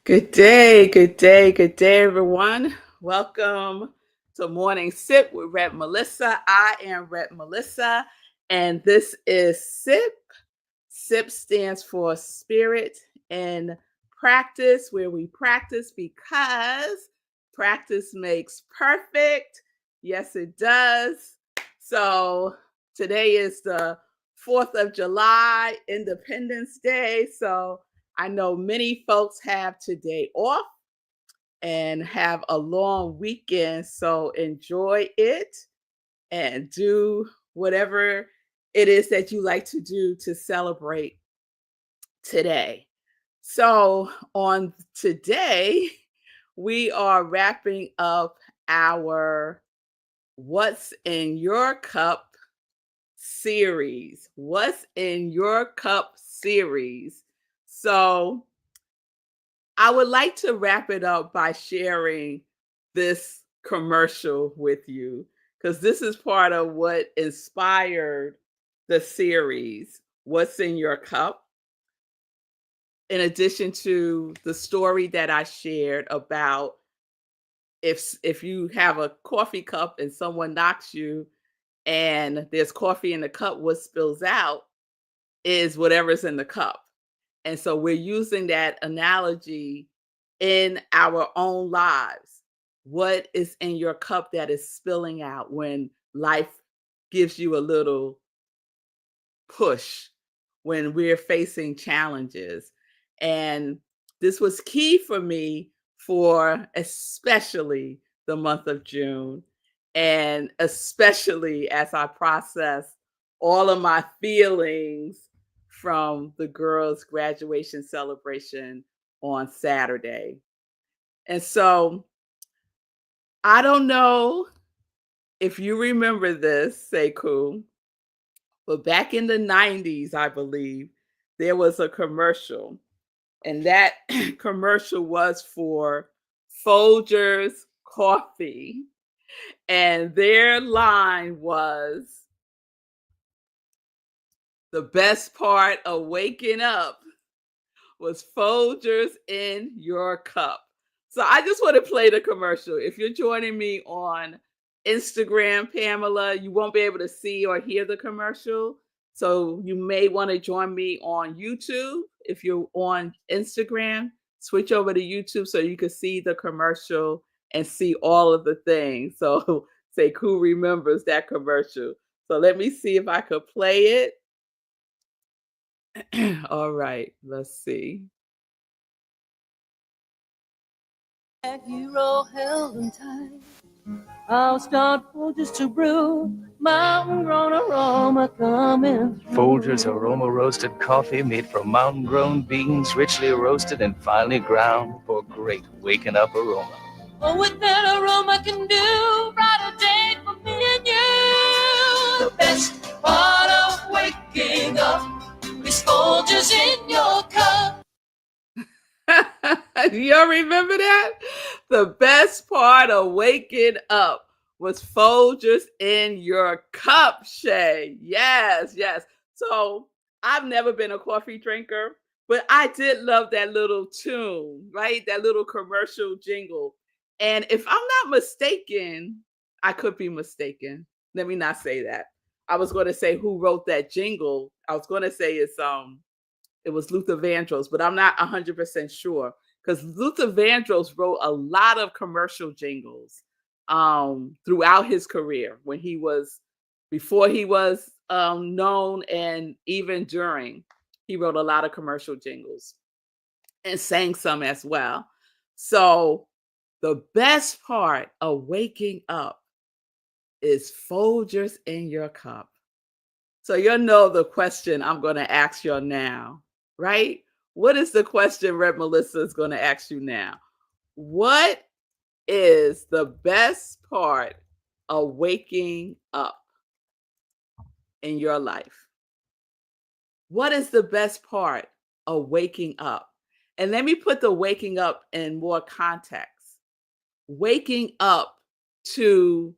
Good day, good day, good day, everyone. Welcome to Morning Sip with Red Melissa. I am Red Melissa, and this is Sip. SIP stands for Spirit and Practice, where we practice because practice makes perfect. Yes, it does. So today is the 4th of July, Independence Day. So I know many folks have today off and have a long weekend. So enjoy it and do whatever it is that you like to do to celebrate today. So, on today, we are wrapping up our What's in Your Cup series. What's in Your Cup series. So, I would like to wrap it up by sharing this commercial with you because this is part of what inspired the series, What's in Your Cup. In addition to the story that I shared about if you have a coffee cup and someone knocks you and there's coffee in the cup, what spills out is whatever's in the cup. And so we're using that analogy in our own lives. What is in your cup that is spilling out when life gives you a little push, when we're facing challenges? And this was key for me for especially the month of June, and especially as I process all of my feelings from the girls' graduation celebration on Saturday. And so I don't know if you remember this, Sekou, but back in the 90s, I believe, there was a commercial, and that commercial was for Folgers coffee. And their line was, the best part of waking up was Folgers in your cup. So I just want to play the commercial. If you're joining me on Instagram, Pamela, you won't be able to see or hear the commercial. So you may want to join me on YouTube. If you're on Instagram, switch over to YouTube so you can see the commercial and see all of the things. So say who remembers that commercial. So let me see if I could play it. All right, let's see. Hero held them tight. I'll start Folgers to brew. Mountain grown aroma coming through. Folgers aroma roasted coffee made from mountain grown beans, richly roasted and finely ground for great waking up aroma. Oh, what that aroma can do, brighter day for me and you. The best part of waking up is Folgers in your cup. Y'all remember that? The best part of waking up was Folgers in your cup, Shay. Yes, yes. So I've never been a coffee drinker, but I did love that little tune, right? That little commercial jingle. And if I'm not mistaken, I could be mistaken. Let me not say that. I was going to say who wrote that jingle. I was going to say it was Luther Vandross, but I'm not 100% sure because Luther Vandross wrote a lot of commercial jingles throughout his career before he was known, and even during, he wrote a lot of commercial jingles and sang some as well. So the best part of waking up is Folgers in your cup. So you'll know the question I'm going to ask you now, right? What is the question Red Melissa is going to ask you now? What is the best part of waking up in your life? What is the best part of waking up? And let me put the waking up in more context. Waking up to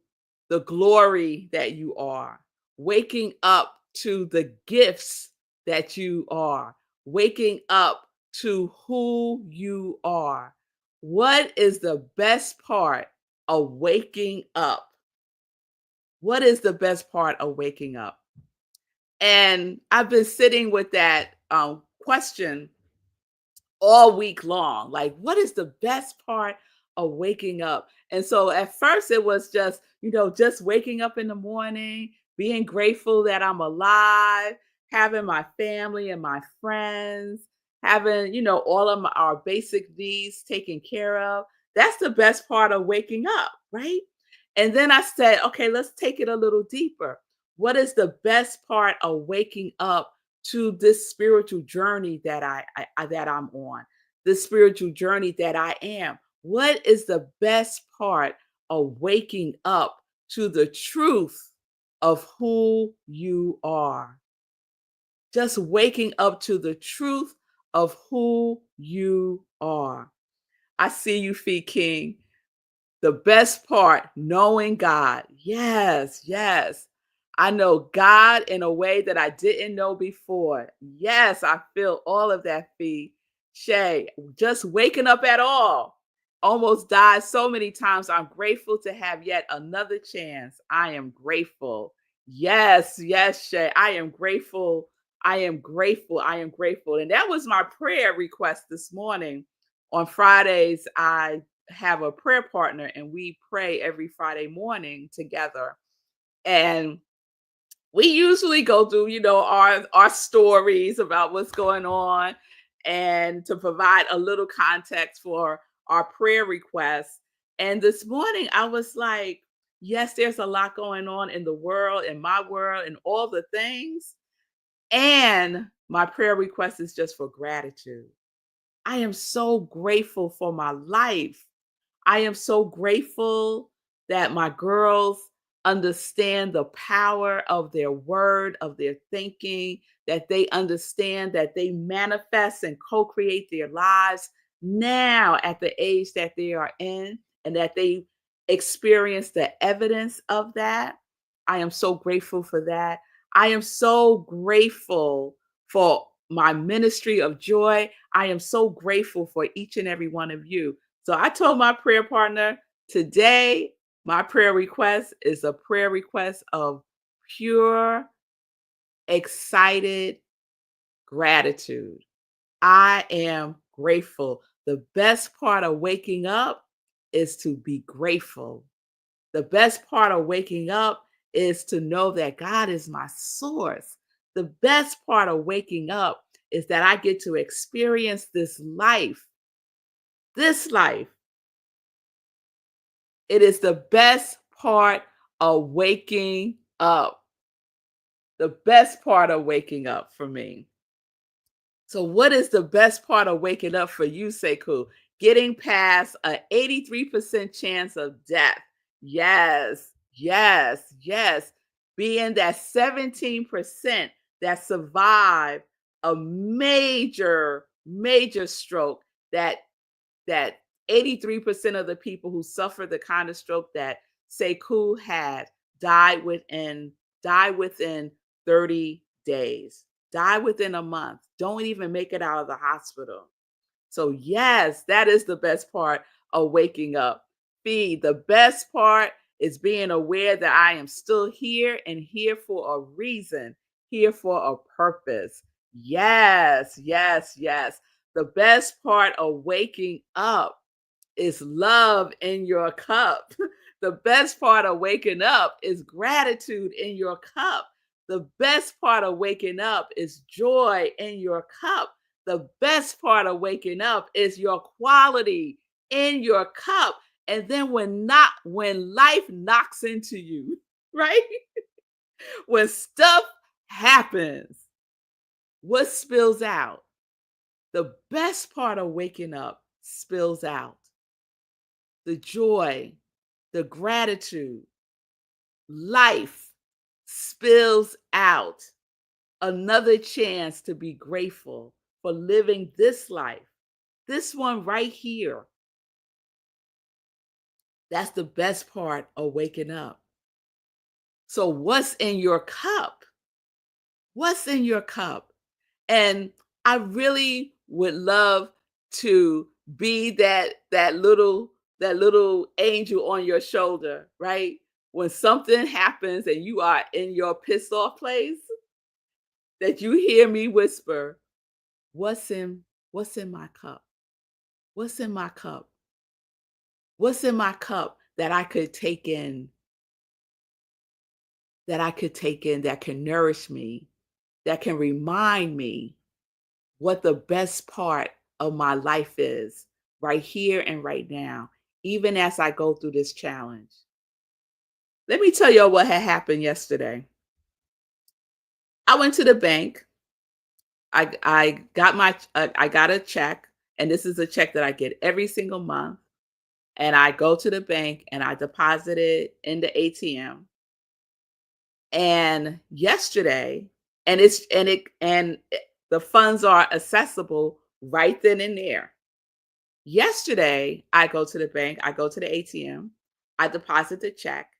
the glory that you are, waking up to the gifts that you are, waking up to who you are. What is the best part of waking up? What is the best part of waking up? And I've been sitting with that question all week long. Like, what is the best part of waking up? And so at first it was just, just waking up in the morning, being grateful that I'm alive, having my family and my friends, having, all of our basic needs taken care of. That's the best part of waking up, right? And then I said, okay, let's take it a little deeper. What is the best part of waking up to this spiritual journey that that I'm on, this spiritual journey that I am? What is the best part of waking up to the truth of who you are? Just waking up to the truth of who you are. I see you, Feet King. The best part, knowing God. Yes, yes. I know God in a way that I didn't know before. Yes, I feel all of that, Fee. Shay, just waking up at all. Almost died so many times. I'm grateful to have yet another chance. I am grateful. Yes, yes, Shay. I am grateful. I am grateful. I am grateful. And that was my prayer request this morning. On Fridays, I have a prayer partner and we pray every Friday morning together. And we usually go through, our stories about what's going on and to provide a little context for our prayer requests. And this morning I was like, yes, there's a lot going on in the world, in my world, and all the things. And my prayer request is just for gratitude. I am so grateful for my life. I am so grateful that my girls understand the power of their word, of their thinking, that they understand that they manifest and co create their lives now at the age that they are in, and that they experience the evidence of that. I am so grateful for that. I am so grateful for my ministry of joy. I am so grateful for each and every one of you. So I told my prayer partner today, my prayer request is a prayer request of pure, excited gratitude. I am grateful. The best part of waking up is to be grateful. The best part of waking up is to know that God is my source. The best part of waking up is that I get to experience this life. This life. It is the best part of waking up. The best part of waking up for me. So, what is the best part of waking up for you, Sekou? Getting past an 83% chance of death. Yes, yes, yes. Being that 17% that survived a major, major stroke, that 83% of the people who suffered the kind of stroke that Sekou had died within 30 days, die within a month, don't even make it out of the hospital. So yes, that is the best part of waking up. The best part is being aware that I am still here and here for a reason, here for a purpose. Yes, yes, yes. The best part of waking up is love in your cup. The best part of waking up is gratitude in your cup. The best part of waking up is joy in your cup. The best part of waking up is your quality in your cup. And then when life knocks into you, right? When stuff happens, what spills out? The best part of waking up spills out. The joy, the gratitude, life spills out. Another chance to be grateful for living this life, this one right here. That's the best part of waking up. So, what's in your cup? What's in your cup? And I really would love to be that little angel on your shoulder, right? When something happens and you are in your pissed off place, that you hear me whisper, what's in my cup? What's in my cup? What's in my cup that I could take in, that can nourish me, that can remind me what the best part of my life is right here and right now, even as I go through this challenge. Let me tell y'all what had happened yesterday. I went to the bank. I got a check, and this is a check that I get every single month. And I go to the bank and I deposit it in the ATM. And yesterday, the funds are accessible right then and there. Yesterday, I go to the bank, I go to the ATM, I deposit the check,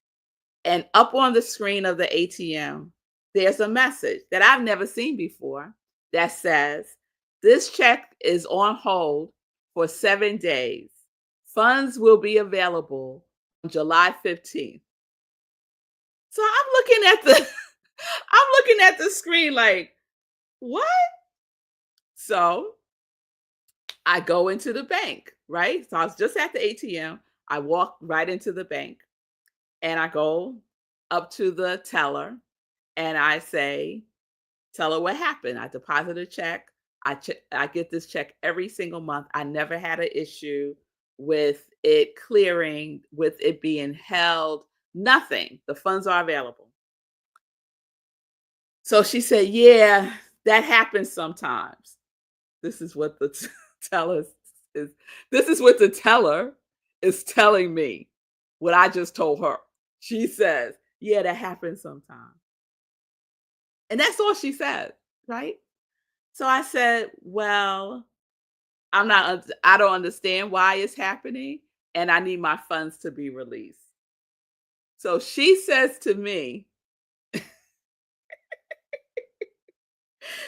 and up on the screen of the ATM, there's a message that I've never seen before that says, "This check is on hold for 7 days. Funds will be available on July 15th." So I'm looking at the I'm looking at the screen like, "What?" So I go into the bank, right? So I was just at the ATM. I walk right into the bank and I go up to the teller and I say, "Tell her what happened. I deposit a check. I get this check every single month. I never had an issue with it clearing, with it being held, nothing. The funds are available." So she said, "Yeah, that happens sometimes." This is what the teller is this is what the teller is telling me, what I just told her. She says, "Yeah, that happens sometimes." And that's all she said, right? So I said, "Well, I don't understand why it's happening, and I need my funds to be released." So she says to me,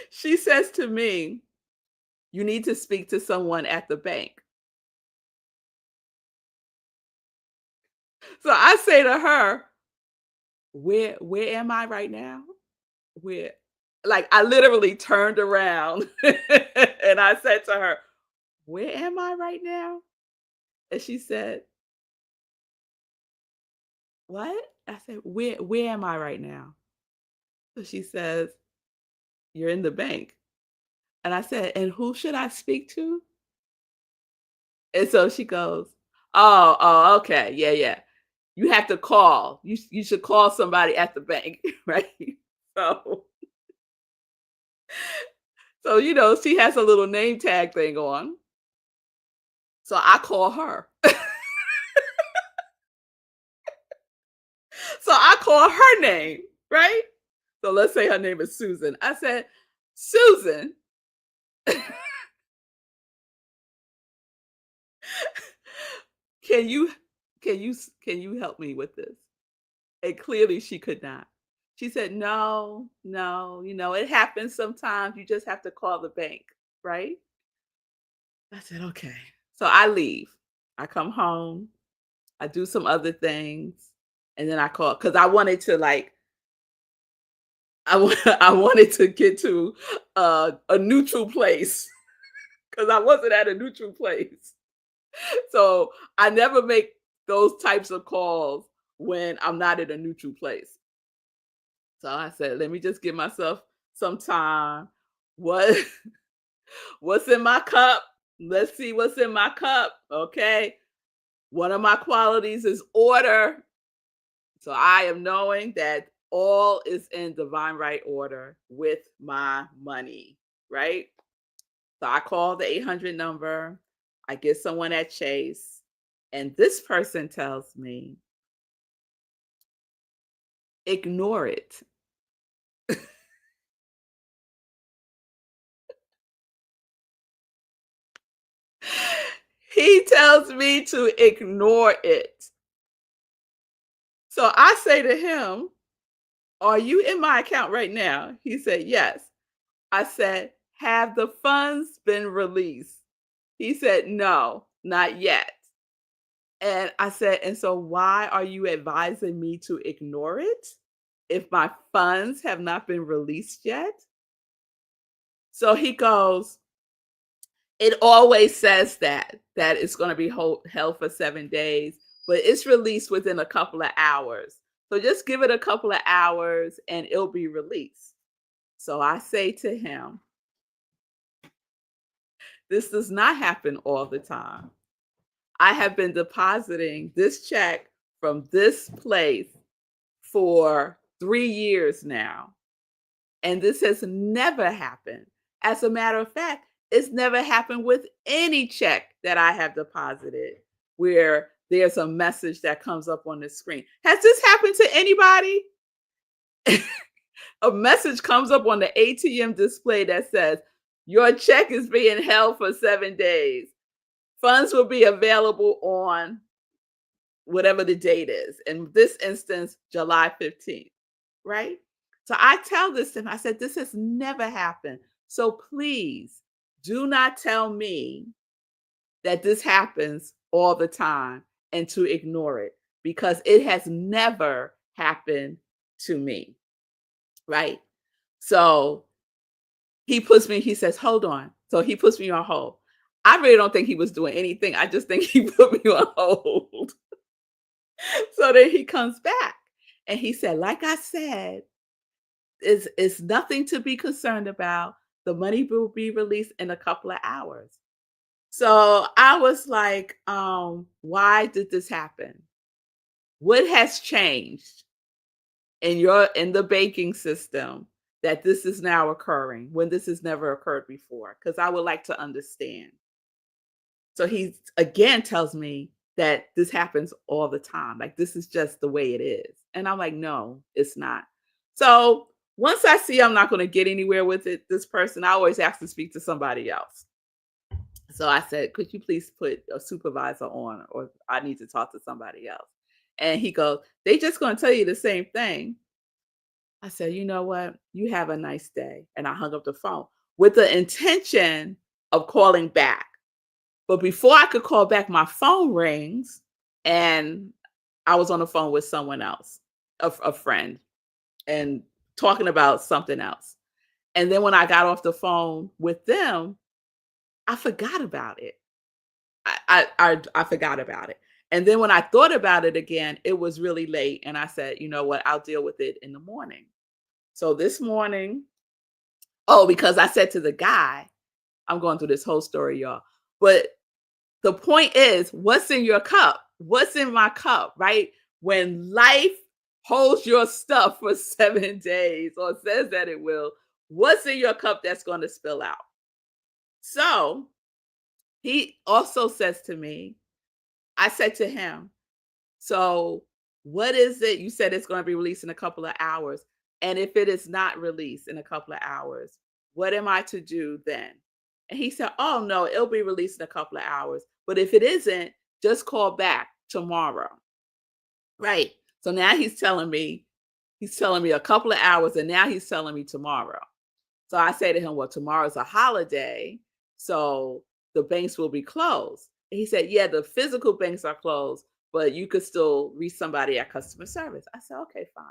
she says to me, "You need to speak to someone at the bank." So I say to her, "Where am I right now?" Where Like, I literally turned around and I said to her, "Where am I right now?" And she said, "What?" I said, "Where am I right now?" So she says, "You're in the bank." And I said, "And who should I speak to?" And so she goes, "Oh, okay. Yeah, yeah. You have to call. You should call somebody at the bank." Right? So she has a little name tag thing on. So I call her. So I call her name, right? So let's say her name is Susan. I said, "Susan, can you can you help me with this?" And clearly she could not. She said, "No, no, it happens sometimes. You just have to call the bank, right?" I said, "Okay." So I leave. I come home. I do some other things, and then I call because I wanted to I wanted to get to a neutral place because I wasn't at a neutral place. So I never make those types of calls when I'm not in a neutral place. So I said, let me just give myself some time. What what's in my cup? Let's see what's in my cup. Okay. One of my qualities is order. So I am knowing that all is in divine right order with my money, right? So I call the 800 number. I get someone at Chase, and this person tells me, "Ignore it." He tells me to ignore it. So I say to him, "Are you in my account right now?" He said, "Yes." I said, have the funds been released? He said, no, not yet. And I said, and so why are you advising me to ignore it if my funds have not been released yet? So he goes, it always says that it's going to be held for 7 days, but it's released within a couple of hours. So just give it a couple of hours and it'll be released. So I say to him, this does not happen all the time. I have been depositing this check from this place for 3 years now, and this has never happened. As a matter of fact, it's never happened with any check that I have deposited where there's a message that comes up on the screen. Has this happened to anybody? A message comes up on the ATM display that says, your check is being held for 7 days. Funds will be available on whatever the date is. In this instance, July 15th, right? So I tell this to him, I said, this has never happened. So please do not tell me that this happens all the time and to ignore it because it has never happened to me, right? So he says, hold on. So he puts me on hold. I really don't think he was doing anything. I just think he put me on hold. So then he comes back and he said, like I said, it's nothing to be concerned about. The money will be released in a couple of hours. So I was like, why did this happen? What has changed in the banking system that this is now occurring when this has never occurred before? Because I would like to understand. So he again tells me that this happens all the time. Like this is just the way it is. And I'm like, no, it's not. So once I see I'm not going to get anywhere with it, this person, I always ask to speak to somebody else. So I said, could you please put a supervisor on, or I need to talk to somebody else? And he goes, they just going to tell you the same thing. I said, you know what? You have a nice day. And I hung up the phone with the intention of calling back. But before I could call back, my phone rings and I was on the phone with someone else, a friend, and talking about something else. And then when I got off the phone with them, I forgot about it. I forgot about it. And then when I thought about it again, it was really late. And I said, you know what? I'll deal with it in the morning. So this morning, because I said to the guy, I'm going through this whole story, y'all. But the point is, what's in your cup? What's in my cup, right? When life holds your stuff for 7 days or says that it will, what's in your cup that's going to spill out? So he also says to me, I said to him, so what is it? You said it's going to be released in a couple of hours. And if it is not released in a couple of hours, what am I to do then? And he said, oh, no, it'll be released in a couple of hours. But if it isn't, just call back tomorrow. Right. So now he's telling me a couple of hours, and now he's telling me tomorrow. So I say to him, well, tomorrow's a holiday, so the banks will be closed. And he said, yeah, the physical banks are closed, but you could still reach somebody at customer service. I said, okay, fine.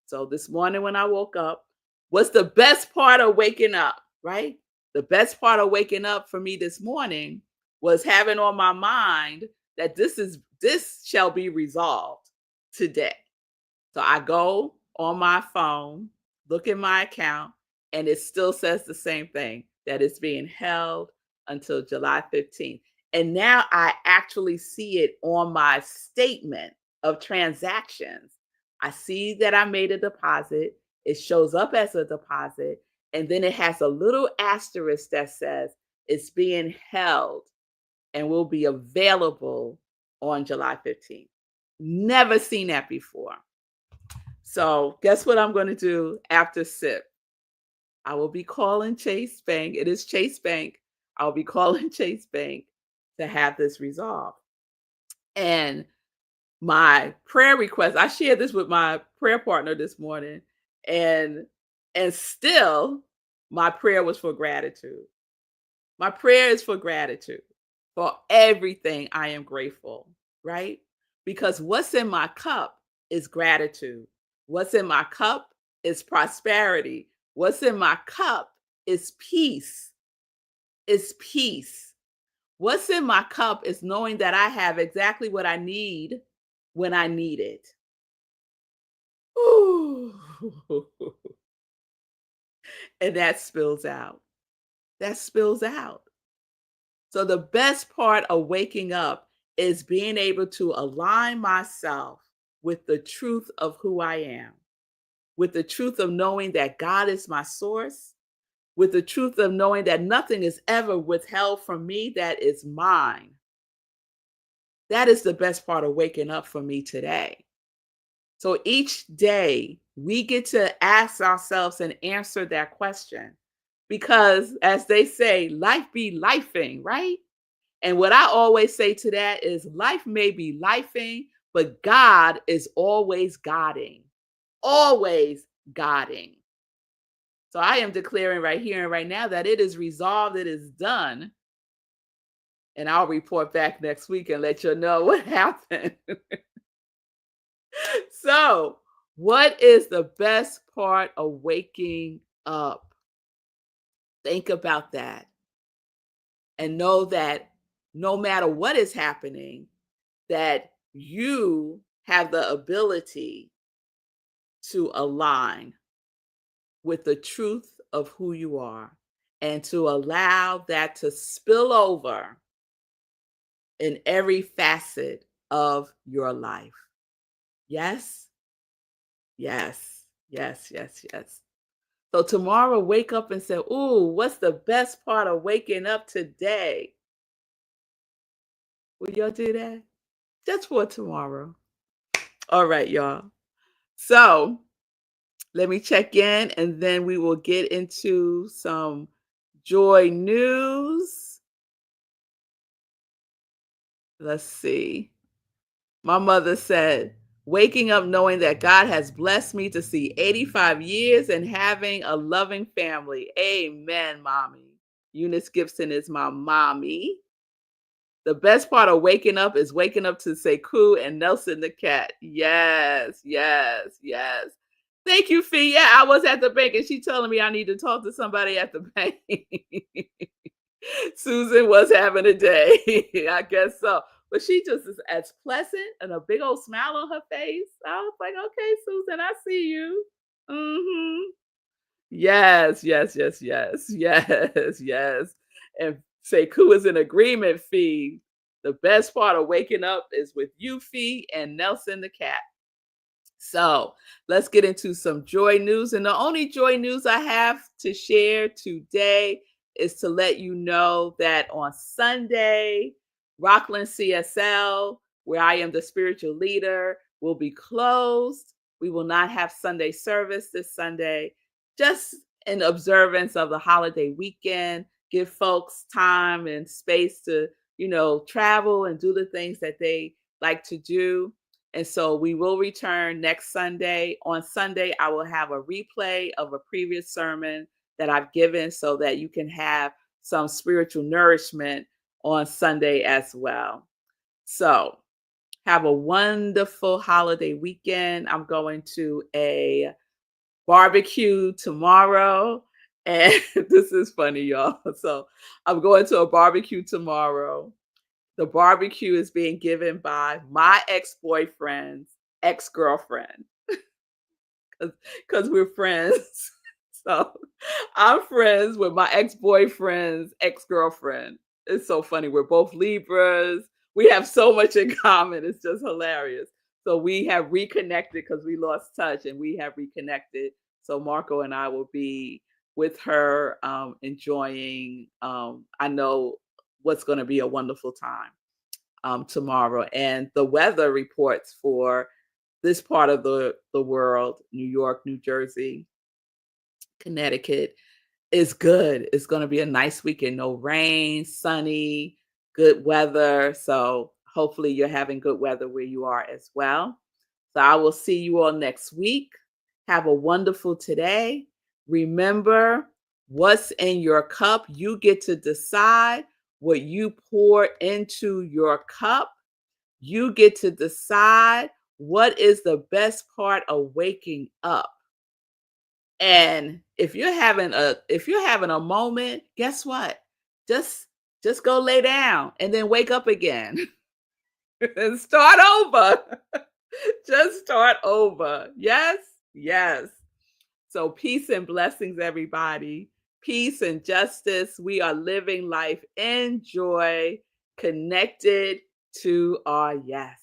So this morning when I woke up, what's the best part of waking up, right? The best part of waking up for me this morning was having on my mind that this shall be resolved today. So I go on my phone, look at my account, and it still says the same thing, that it's being held until July 15th. And now I actually see it on my statement of transactions. I see that I made a deposit. It shows up as a deposit. And then it has a little asterisk that says it's being held and will be available on July 15th. Never seen that before. So guess what I'm going to do after SIP? I will be calling Chase Bank. It is Chase Bank. I'll be calling Chase Bank to have this resolved. And my prayer request, I shared this with my prayer partner this morning, and still My prayer was for gratitude. My prayer is for gratitude. For everything, I am grateful, right? Because what's in my cup is gratitude. What's in my cup is prosperity. What's in my cup is peace. Is peace. What's in my cup is knowing that I have exactly what I need when I need it. Ooh. And that spills out. That spills out. So the best part of waking up is being able to align myself with the truth of who I am, with the truth of knowing that God is my source, with the truth of knowing that nothing is ever withheld from me that is mine. That is the best part of waking up for me today. So each day we get to ask ourselves and answer that question because, as they say, life be lifing, right? And what I always say to that is life may be lifing, but God is always guiding. So I am declaring right here and right now that it is resolved, it is done. And I'll report back next week and let you know what happened. So, what is the best part of waking up? Think about that and know that no matter what is happening, that you have the ability to align with the truth of who you are and to allow that to spill over in every facet of your life. Yes, yes, yes, yes, yes. So tomorrow, wake up and say, ooh, what's the best part of waking up today? Will y'all do that? Just for tomorrow. All right, y'all. So let me check in and then we will get into some joy news. Let's see. My mother said, waking up knowing that God has blessed me to see 85 years and having a loving family. Amen, mommy. Eunice Gibson is my mommy. The best part of waking up is waking up to Sekou and Nelson the cat. Yes, yes, yes. Thank you, Fee. Yeah, I was at the bank and she telling me I need to talk to somebody at the bank. Susan was having a day. I guess so. But she just is as pleasant and a big old smile on her face. I was like, okay, Susan, I see you. Mm-hmm. Yes, yes, yes, yes, yes, yes. And Sekou is in agreement, Fee. The best part of waking up is with you, Fee, and Nelson the cat. So let's get into some joy news. And the only joy news I have to share today is to let you know that on Sunday, Rockland CSL, where I am the spiritual leader, will be closed. We will not have Sunday service this Sunday, just in observance of the holiday weekend, give folks time and space to, travel and do the things that they like to do. And so we will return next Sunday. On Sunday, I will have a replay of a previous sermon that I've given so that you can have some spiritual nourishment on Sunday as well. So have a wonderful holiday weekend. I'm going to a barbecue tomorrow. And this is funny, y'all. So I'm going to a barbecue tomorrow. The barbecue is being given by my ex-boyfriend's ex-girlfriend because we're friends. So I'm friends with my ex-boyfriend's ex-girlfriend. It's so funny. We're both Libras. We have so much in common. It's just hilarious. So we have reconnected because we lost touch and we have reconnected. So Marco and I will be with her enjoying, I know what's going to be a wonderful time tomorrow. And the weather reports for this part of the world, New York, New Jersey, Connecticut, is good. It's going to be a nice weekend. No rain, sunny, good weather. So hopefully you're having good weather where you are as well. So I will see you all next week. Have a wonderful today. Remember, what's in your cup. You get to decide what you pour into your cup. You get to decide what is the best part of waking up. And if you're having a moment, guess what? Just just go lay down and then wake up again and start over. Just start over. Yes? Yes. So peace and blessings, everybody. Peace and justice. We are living life in joy, connected to our yes.